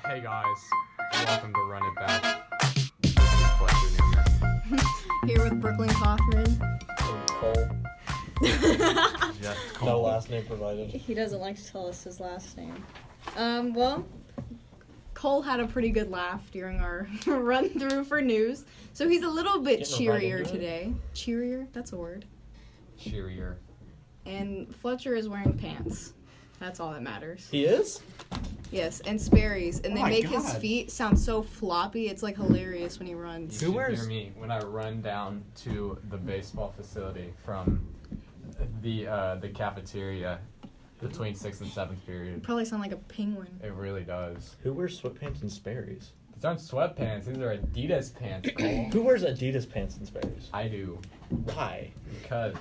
Hey guys, welcome to Run It Back. This is Fletcher Newman. Here with Brooklyn Kaufman. Cole. Just No Cole. last name provided. He doesn't like to tell us his last name. Well, Cole had a pretty good laugh during our run through for news, so he's a little bit Getting cheerier right into it. today. Cheerier? That's a word. Cheerier. And Fletcher is wearing pants. That's all that matters. He is? Yes, and Sperry's, and Oh they my make his God. feet sound so floppy. It's like hilarious when he You runs. should wears- hear me when I run down to the baseball facility from the cafeteria between 6th and 7th You period. probably sound like a penguin. It really does. Who wears sweatpants and Sperry's? These aren't sweatpants. These are Adidas pants, Cole. Who wears Adidas pants and Sperry's? I do. Why? Because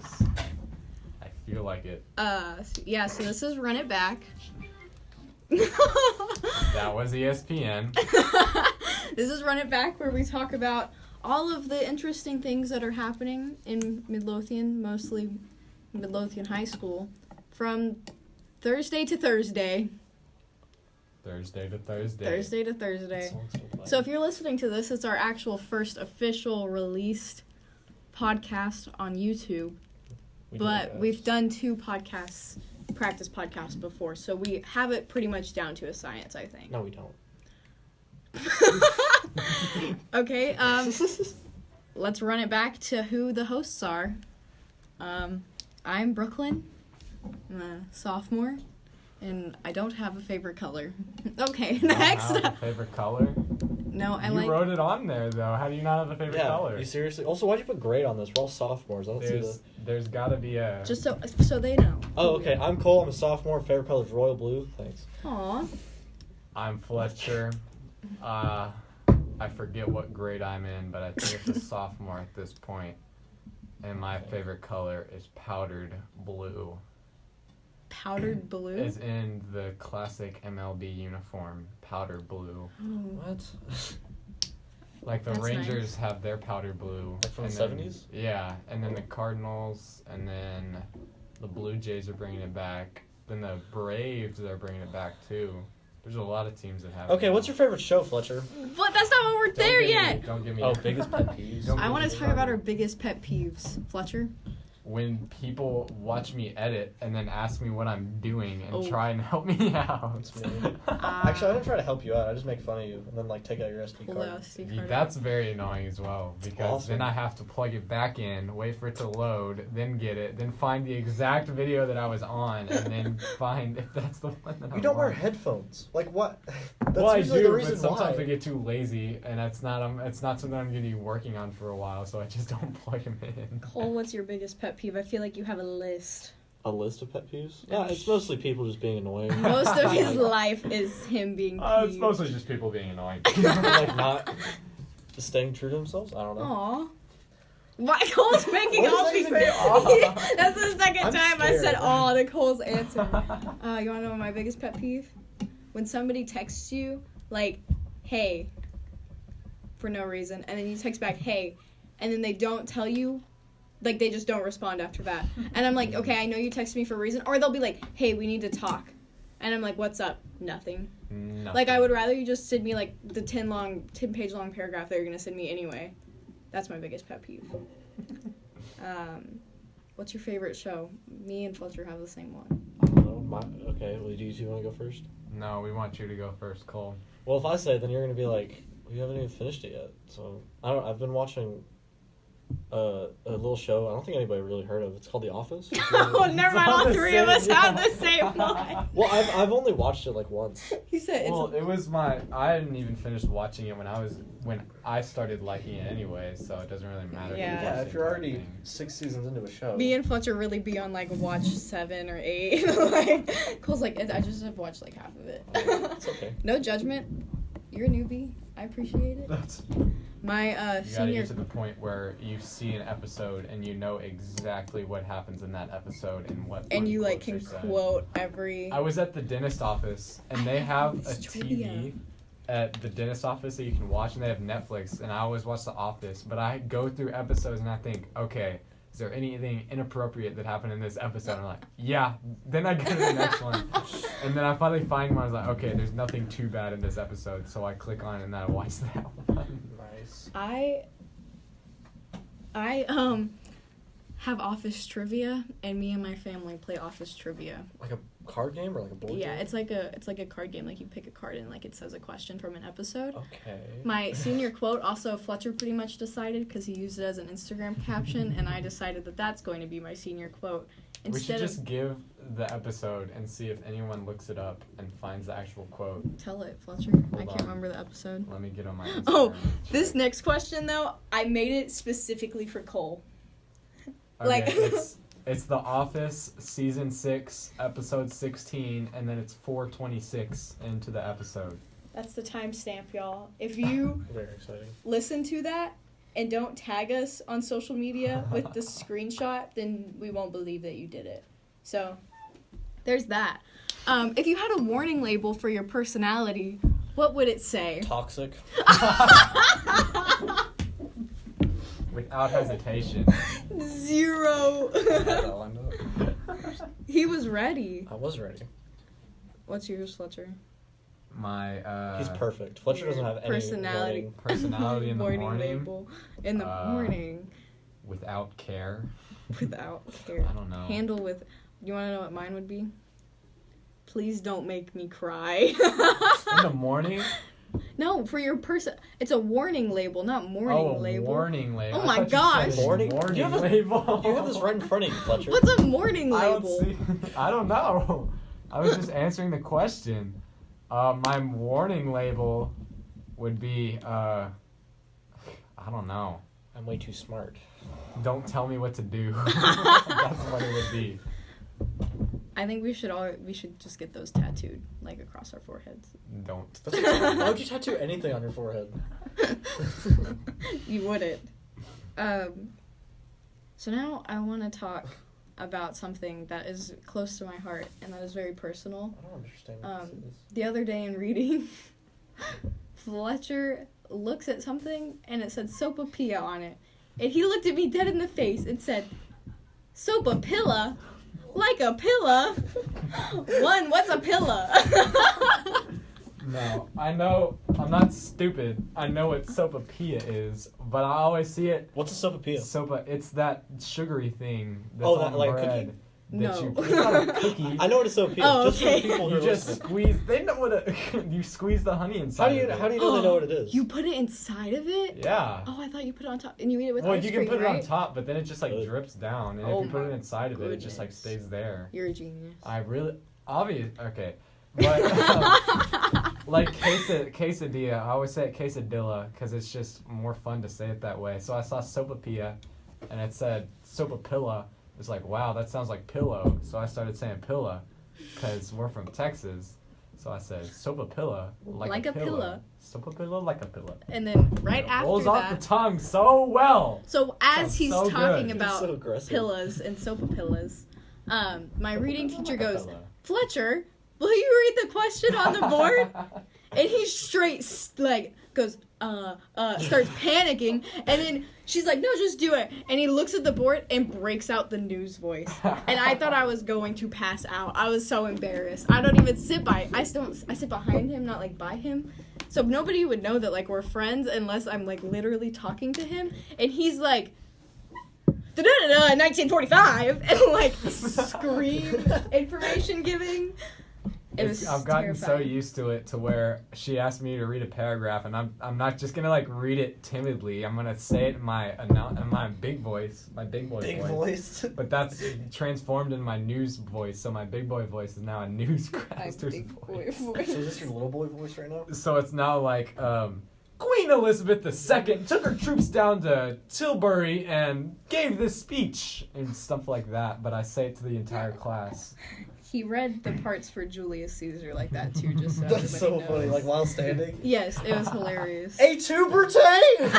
I feel like it. Yeah, so this is Run It Back. That was ESPN. This is Run It Back, where we talk about all of the interesting things that are happening in Midlothian, mostly Midlothian High School, from Thursday to Thursday. Thursday to Thursday. Thursday to Thursday. Someone's still playing. So if you're listening to this, it's our actual first official released podcast on YouTube. We But do we've done 2 podcasts, practice podcasts before, so we have it pretty much down to a science, I think. No, we don't. Okay, let's run it back to who the hosts are. I'm Brooklyn. I'm a sophomore, and I don't have a favorite color. Okay, You don't next. have a favorite color? No, I You like. wrote it on there though. How do you not have a favorite Yeah, color? you seriously? Also, why'd you put grade on this? We're all sophomores. I don't see the... There's gotta be a. Just so they know. Oh, okay. I'm Cole. I'm a sophomore. Favorite color is royal blue. Thanks. Aw. I'm Fletcher. I forget what grade I'm in, but I think it's a sophomore at this point. And my favorite color is powdered blue. Powdered blue. As in the classic MLB uniform, powdered blue. Oh. What? Like the That's Rangers have their powdered blue. Like from and the then- 70s? Yeah, and then the Cardinals, and then the Blue Jays are bringing it back. Then the Braves are bringing it back too. There's a lot of teams that have. Okay, it what's now. your favorite show, Fletcher? But that's not what we're Don't there get me- yet. Don't get me. Oh, biggest pet peeves? Don't I get want me to talk about our started. biggest pet peeves, Fletcher. When people watch me edit and then ask me what I'm doing and Oh. try and help me out. That's me. Actually, I don't try to help you out. I just make fun of you and then like take out your SD Pull card. out SD card. That's very annoying as well because Awesome. then I have to plug it back in, wait for it to load, then get it, then find the exact video that I was on, and then find if that's the one that I You don't wear want. headphones. Like what? That's Well, I usually do, the reason but sometimes why. I get too lazy, and it's not something I'm going to be working on for a while, so I just don't plug them in. Cole, what's your biggest pet peeve? I feel like you have a list. A list of pet peeves? Yeah, it's mostly people just being annoying. Most of his life is him being peeved. It's mostly just people being annoying. Like not just staying true to themselves. I don't know. Aw. Why Cole's making What all does these. that even mean? That's the second I'm time I said scared. "aw" to Cole's answer. You wanna know my biggest pet peeve? When somebody texts you like, "Hey," for no reason, and then you text back, "Hey," and then they don't tell you. Like, they just don't respond after that. And I'm like, okay, I know you texted me for a reason. Or they'll be like, hey, we need to talk. And I'm like, what's up? Nothing. Nothing. Like, I would rather you just send me, like, the 10-page long paragraph that you're going to send me anyway. That's my biggest pet peeve. What's your favorite show? Me and Fletcher have the same one. I don't know. Okay, well, do you two want to go first? No, we want you to go first, Cole. Well, if I say it, then you're gonna be like, we haven't even finished it yet. So I've been watching a little show. I don't think anybody really heard of. It's called The Office. Oh, never mind. All three of us have the same one. Well, I've only watched it like once. He said it's... Well, it was I hadn't even finished watching it when I started liking it anyway, so it doesn't really matter. Yeah. Yeah, watch if the you're entire already thing. 6 seasons into a show. Me and Fletcher really be on, like, watch 7 or 8. Like, Cole's like, I just have watched, like, half of it. It's okay. No judgment. You're a newbie. I appreciate it. That's, My you gotta senior... get to the point where you see an episode and you know exactly what happens in that episode and what. And funny you, like, quotes can are said. quote every... I was at the dentist office and they have a It's trivia. TV at the dentist office that you can watch, and they have Netflix, and I always watch The Office, but I go through episodes and I think, okay, is there anything inappropriate that happened in this episode? And I'm like, yeah. Then I go to the next one. And then I finally find one. I was like, okay, there's nothing too bad in this episode. So I click on it and then I watch that one. Nice. I have office trivia, and me and my family play office trivia. Like a card game or like a board game? Yeah, it's like a card game. Like you pick a card and like it says a question from an episode. Okay. My senior quote, also Fletcher pretty much decided because he used it as an Instagram caption, and I decided that that's going to be my senior quote. We should just give the episode and see if anyone looks it up and finds the actual quote. Tell it, Fletcher. I Hold can't on. remember the episode. Let me get on my Instagram. Oh, and this check. next question though, I made it specifically for Cole. Okay, like- it's The Office season 6 episode 16, and then it's 4:26 into the episode. That's the timestamp, y'all. If you Very exciting. listen to that and don't tag us on social media with the screenshot, then we won't believe that you did it. So, there's that. If you had a warning label for your personality, what would it say? Toxic. Without hesitation. 0. That lined up. He was ready. I was ready. What's yours, Fletcher? My He's perfect. Fletcher doesn't have any Personality. warning. personality in the Warning morning. label. In the morning. Without care. Without care. I don't know. Handle with. You want to know what mine would be? Please don't make me cry. In the morning? No, for your person. It's a warning label, not morning a label. warning label. Oh I my thought you gosh. said Morning? Warning You have a- label. You have this right in front of you, Fletcher. What's a morning I don't label? see. I don't know. I was just answering the question. My warning label would be, I don't know. I'm way too smart. Don't tell me what to do. That's what it would be. I think we should just get those tattooed, like across our foreheads. Don't. That's exciting. Why would you tattoo anything on your forehead? You wouldn't. So now I want to talk about something that is close to my heart and that is very personal. I don't understand what this is. The other day in reading, Fletcher looks at something and it said sopapilla on it. And he looked at me dead in the face and said, Sopapilla? Like a pillow? One, what's a pillow? No, I know. I'm not stupid. I know what sopapilla is, but I always see it. What's a sopapilla? It's that sugary thing. That's Oh, that, on like a bread. cookie? No. It's not a cookie. I know what a sopapilla is. Oh, Just for okay. the people who You are just listening. squeeze. They know what a. You squeeze the honey inside. How do you of it. know they know what it is? You put it inside of it? Yeah. Oh, I thought you put it on top and you eat it with Well, ice you cream, can put it right? on top, but then it just like Good. drips down, and Oh if you put my it inside of it, it just like goodness. stays there. You're a genius. I really okay, but like quesadilla. I always say it quesadilla because it's just more fun to say it that way. So I saw sopapilla, and it said sopapilla. It's like, wow, that sounds like pillow. So I started saying pilla, because we're from Texas. So I said sopapilla like a pillow. Sopapilla like a pillow. And then right It after rolls off that, the tongue so well. so as Sounds he's so talking good. about So aggressive. pillas and sopapillas, my reading teacher goes, Sopapilla. Fletcher, will you read the question on the board? And he straight goes, starts panicking, and then she's like, no, just do it. And he looks at the board and breaks out the news voice. And I thought I was going to pass out. I was so embarrassed. I don't even sit I sit behind him, not like by him. So nobody would know that like we're friends unless I'm like literally talking to him. And he's like, 1945, and like scream information giving. It was I've gotten so terrifying. used to it to where she asked me to read a paragraph, and I'm not just gonna like read it timidly. I'm gonna say it in my big voice, my big boy Big voice. voice. But that's transformed in my news voice, so my big boy voice is now a newscaster's voice. So is this your little boy voice right now? So it's now like Queen Elizabeth II took her troops down to Tilbury and gave this speech and stuff like that. But I say it to the entire class. He read the parts for Julius Caesar like that too, just so That's so everybody knows. funny. Like while standing. Yes, it was hilarious. A Tubertane!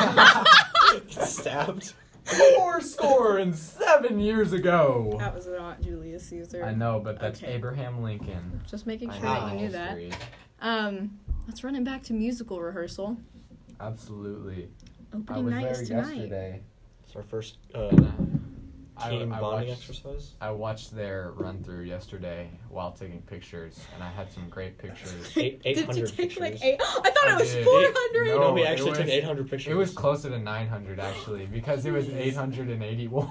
Stabbed. 407 years ago. That was not Julius Caesar. I know, but that's Okay. Abraham Lincoln. Just making I sure know that you knew that. history. Let's run it back to musical rehearsal. Absolutely. I Opening was night there is tonight. yesterday. It's our first And team I bonding watched- exercise? I watched their run through yesterday while taking pictures, and I had some great pictures. Eight Did you 800 take pictures. like 8? I thought I it was did. 400. No, No, we it actually took was- 800 pictures. It was closer to 900 actually, because it was 881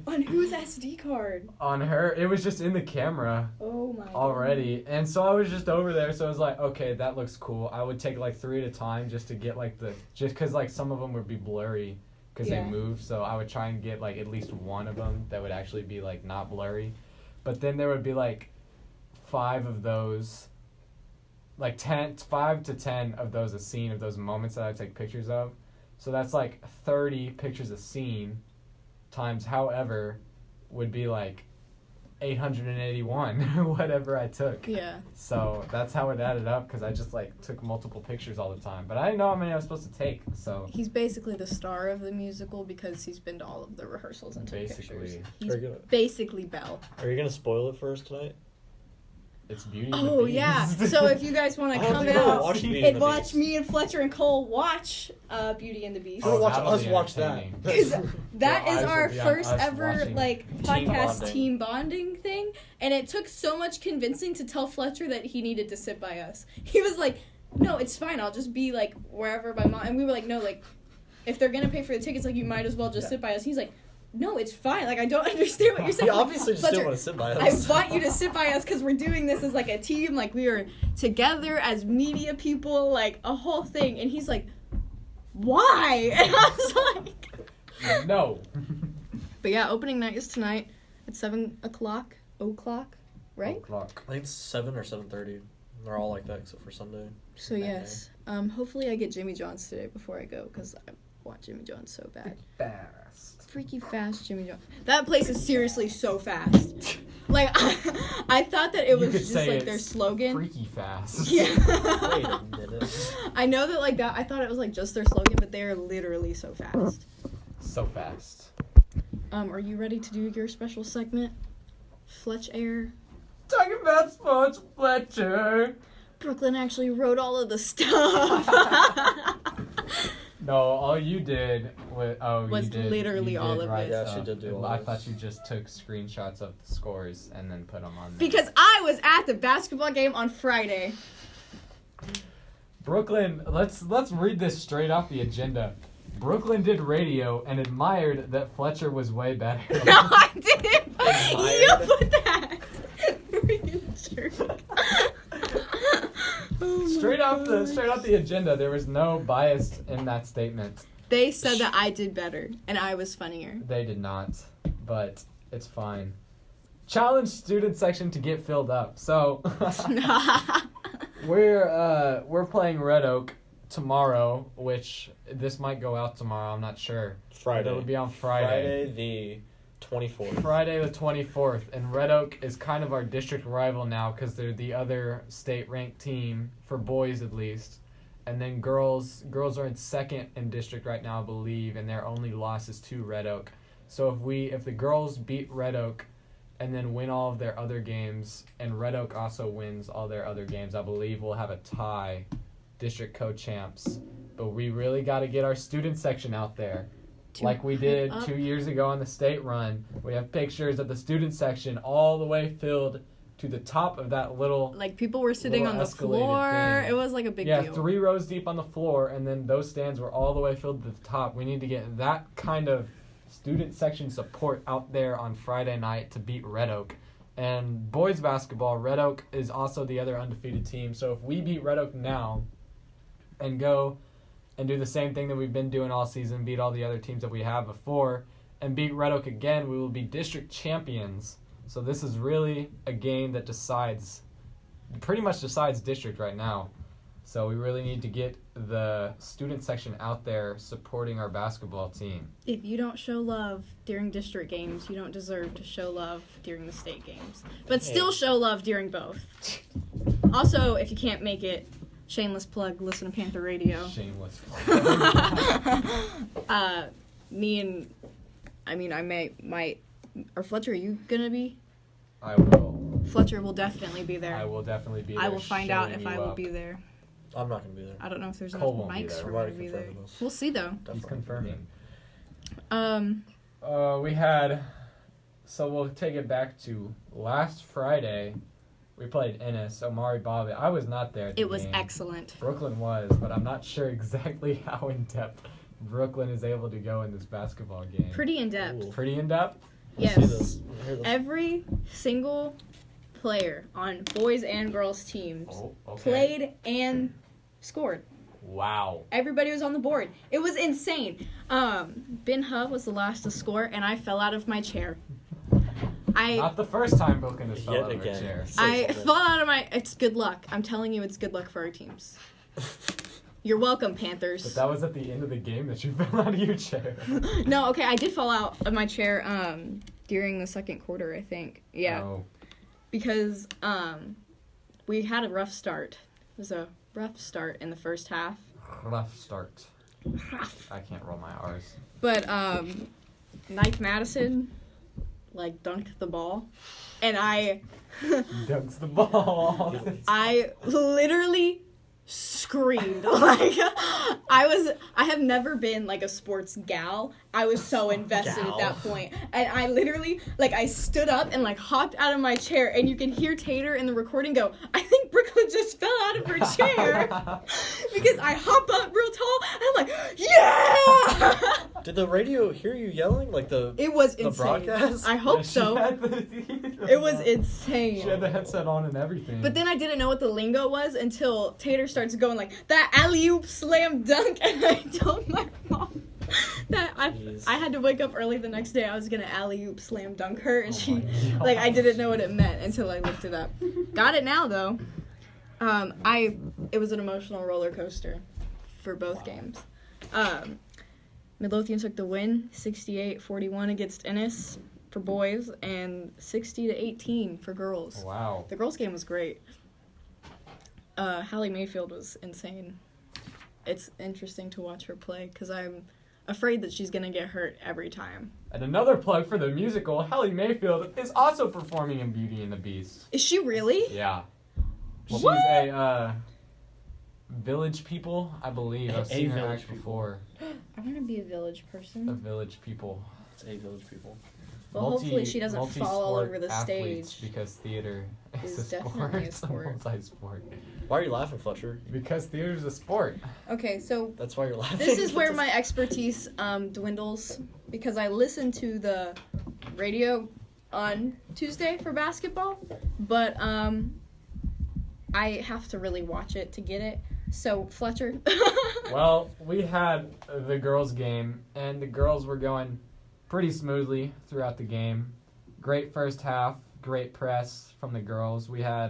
On whose SD card? on her. It was just in the camera Oh my. already, and so I was just over there. So I was like, okay, that looks cool. I would take like 3 at a time just to get like just because like some of them would be blurry because Yeah. they moved. So I would try and get like at least one of them that would actually be like not blurry, but then there would be like 5 of those. Like 5 to 10 of those a scene of those moments that I take pictures of. So that's like 30 pictures a scene times however would be like 881 or whatever I took. Yeah. So that's how it added up because I just like took multiple pictures all the time. But I didn't know how many I was supposed to take. So He's basically the star of the musical because he's been to all of the rehearsals and took basically pictures. He's Very good. basically Belle. Are you going to spoil it for us tonight? it's Beauty and Oh the Beast. yeah. So if you guys want to I don't come think I'll out watch Beauty and and the watch Beast. me and Fletcher and Cole watch Beauty and the Beast. Don't watch that'll us be watch that. entertaining. Because that Your is eyes our will be on first us ever watching like team podcast bonding. team bonding thing, and it took so much convincing to tell Fletcher that he needed to sit by us. He was like, "No, it's fine. I'll just be like wherever my mom." And we were like, "No, like if they're gonna pay for the tickets, like you might as well just sit by us." He's like, "No, it's fine. Like I don't understand what you're saying." He I'm like, obviously just Fletcher, didn't want to sit by I us. want you to sit by us because we're doing this as like a team, like we are together as media people, like a whole thing. And he's like, "Why?" And I was like, No. but yeah, opening night is tonight at 7:00, right? O'clock. I think it's 7 or 7:30. They're all like that except for Sunday. So yes, hopefully I get Jimmy John's today before I go because I want Jimmy John's so bad. Fast. Freaky fast Jimmy John's. That place is seriously so fast. Like I thought that it You was could just say like their it's slogan. Freaky fast. Wait Yeah. a minute. I know that like that. I thought it was like just their slogan, but they are literally so fast. So fast. Are you ready to do your special segment, Fletch Air? Talking about sports, Fletcher. Brooklyn actually wrote all of the stuff. No, all you did was Was you did, literally you all did of write it. Yeah, she stuff. did do all I this. thought you just took screenshots of the scores and then put them on there. Because I was at the basketball game on Friday. Brooklyn, let's read this straight off the agenda. Brooklyn did radio and admired that Fletcher was way better. No, I didn't. You Admired? put that. Freaking jerk. Oh my straight off gosh. the agenda, there was no bias in that statement. They said that I did better and I was funnier. They did not, but it's fine. Challenge student section to get filled up. So we're playing Red Oak tomorrow, which this might go out tomorrow. I'm not sure. Friday. It would be on Friday. Friday the 24th. Friday the 24th, and Red Oak is kind of our district rival now because they're the other state-ranked team for boys at least, and then girls are in second in district right now, I believe, and their only loss is to Red Oak. So if the girls beat Red Oak and then win all of their other games, and Red Oak also wins all their other games, I believe we'll have a tie, district co-champs. But we really got to get our student section out there. Like we did 2 years ago on the state run. We have pictures of the student section all the way filled to the top of that little... Like people were sitting Little on the escalated floor. thing. It was like a big yeah, deal. 3 rows deep on the floor, and then those stands were all the way filled to the top. We need to get that kind of student section support out there on Friday night to beat Red Oak. And boys basketball, Red Oak is also the other undefeated team. So if we beat Red Oak now and go and do the same thing that we've been doing all season, beat all the other teams that we have before, and beat Red Oak again, we will be district champions. So this is really a game that pretty much decides district right now. So we really need to get the student section out there supporting our basketball team. If you don't show love during district games, you don't deserve to show love during the state games. But still show love during both. Also, if you can't make it, shameless plug, listen to Panther Radio. Shameless. I might, or Fletcher, are you gonna be? I will. Fletcher will definitely be there. I will definitely be there. I will find out showing if you I will up. be there. I'm not going to be there. I don't know if there's Cole enough won't be mics there. for I'm me already to be there. confirming this. We'll see though. He's Definitely. confirming. We had. So we'll take it back to last Friday. We played Ennis, Omari Bobbitt. I was not there at the It was game. excellent. Brooklyn was, but I'm not sure exactly how in depth Brooklyn is able to go in this basketball game. Pretty in depth. Ooh. Pretty in depth. Yes. See this. Hear this. Every single player on boys and girls teams Oh, okay. played and scored. Wow. Everybody was on the board. It was insane. Ben Hub was the last to score, and I fell out of my chair. Not the first time Brooklyn has fell Yet out of her again. chair. I fell out of my. It's good luck. I'm telling you, it's good luck for our teams. You're welcome, Panthers. But that was at the end of the game that you fell out of your chair. No, okay, I did fall out of my chair during the second quarter, I think. Yeah. Oh. Because we had a rough start. It was a rough start in the first half. Rough start. Rough. I can't roll my R's. But Nike Madison dunked the ball, and I Dunks the ball. I literally screamed. I have never been a sports gal. I was so invested at that point. And I literally I stood up and hopped out of my chair, and you can hear Tater in the recording go, I think Brooklyn just fell out of her chair. Because I hop up real tall and I'm like, yeah. Did the radio hear you yelling? It was the insane. broadcast? I hope Yeah, she so. had It was insane. She had the headset on and everything. But then I didn't know what the lingo was until Tater starts going that alley-oop slam dunk, and I told my mom that I had to wake up early the next day. I was gonna alley-oop slam dunk her, and she I didn't know what it meant until I looked it up. Got it now though. It was an emotional roller coaster for both games. Midlothian took the win, 68-41 against Ennis for boys, and 60-18 for girls. Wow. The girls' game was great. Hallie Mayfield was insane. It's interesting to watch her play because I'm afraid that she's going to get hurt every time. And another plug for the musical, Hallie Mayfield is also performing in Beauty and the Beast. Is she really? Yeah. She's What? a Village People, I believe. I've A seen her Village act People. before. I want to be a village A person. Village People. It's A Village People. Well, hopefully she doesn't fall all multi-sport over the athletes, stage. because theater is Is a definitely a sport. sport. Multi-sport. Why are you laughing, Fletcher? Because theater is a sport. Okay, so That's why you're laughing. this is where my expertise dwindles because I listen to the radio on Tuesday for basketball, but I have to really watch it to get it. So, Fletcher. Well, we had the girls' game, and the girls were going pretty smoothly throughout the game. Great first half, great press from the girls. We had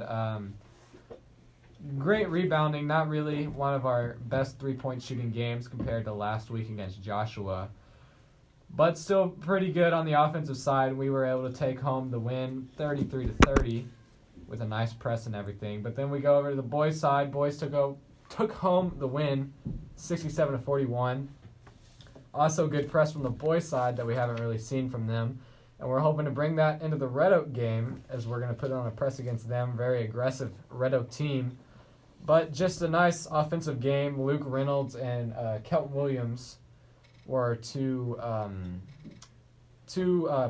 great rebounding, not really one of our best three-point shooting games compared to last week against Joshua. But still pretty good on the offensive side. We were able to take home the win 33-30 with a nice press and everything. But then we go over to the boys' side. Boys took home the win 67-41. Also good press from the boys' side that we haven't really seen from them. And we're hoping to bring that into the Red Oak game as we're going to put on a press against them. Very aggressive Red Oak team. But just a nice offensive game. Luke Reynolds and Kelton Williams were two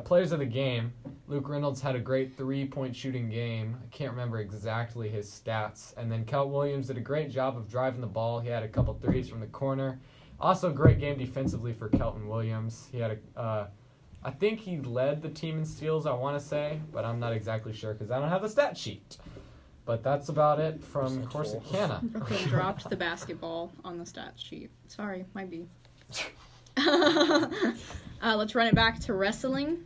players of the game. Luke Reynolds had a great three-point shooting game. I can't remember exactly his stats. And then Kelton Williams did a great job of driving the ball. He had a couple threes from the corner. Also, great game defensively for Kelton Williams. He had I think he led the team in steals, I want to say, but I'm not exactly sure because I don't have the stat sheet. But that's about it from Corsicana. Brooklyn dropped the basketball on the stat sheet. Sorry, might be. Let's run it back to wrestling,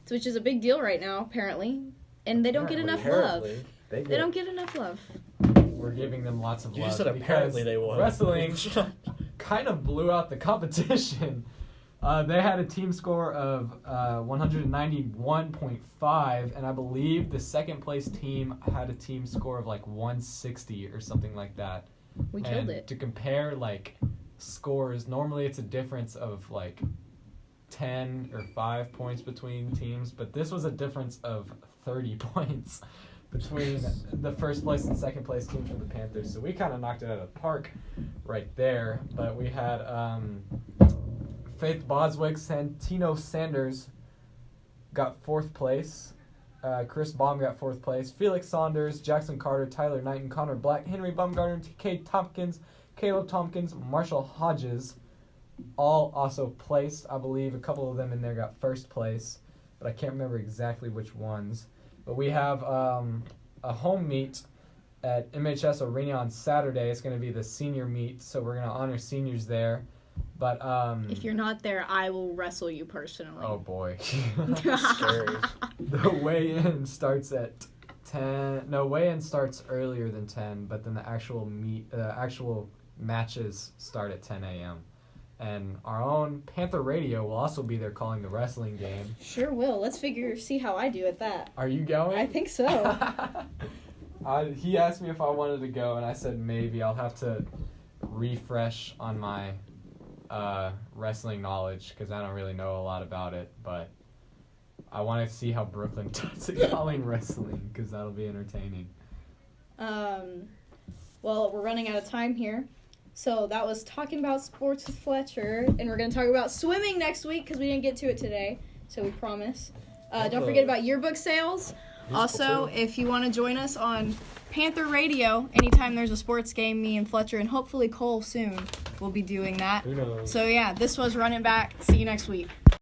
which is a big deal right now, apparently. And they don't get enough love. They don't get enough love. We're giving them lots of You love. just said apparently they won. Wrestling kind of blew out the competition. They had a team score of 191.5, and I believe the second place team had a team score of 160 or something like that. We killed And it. to compare scores, normally it's a difference of 10 or 5 points between teams, but this was a difference of 30 points between the first place and second place teams for the Panthers. So we kind of knocked it out of the park right there. But we had Faith Boswick, Santino Sanders got 4th place. Chris Baum got 4th place. Felix Saunders, Jackson Carter, Tyler Knighton, Connor Black, Henry Bumgarner, TK Tompkins, Caleb Tompkins, Marshall Hodges, all also placed. I believe a couple of them in there got 1st place, but I can't remember exactly which ones. But we have a home meet at MHS Arena on Saturday. It's going to be the senior meet, so we're going to honor seniors there. But If you're not there, I will wrestle you personally. oh boy. Scary. The weigh-in starts at 10. No, weigh-in starts earlier than 10, but then the actual matches start at 10 a.m. And our own Panther Radio will also be there calling the wrestling game. Sure will. Let's see how I do at that. Are you going? I think so. He asked me if I wanted to go, and I said maybe. I'll have to refresh on my wrestling knowledge because I don't really know a lot about it, but I want to see how Brooklyn does at calling wrestling because that'll be entertaining. Well, we're running out of time here. So that was talking about sports with Fletcher, and we're going to talk about swimming next week because we didn't get to it today, so we promise. Don't forget about yearbook sales. Also, if you want to join us on Panther Radio, anytime there's a sports game, me and Fletcher, and hopefully Cole soon will be doing that. Who knows? So yeah, this was Running Back. See you next week.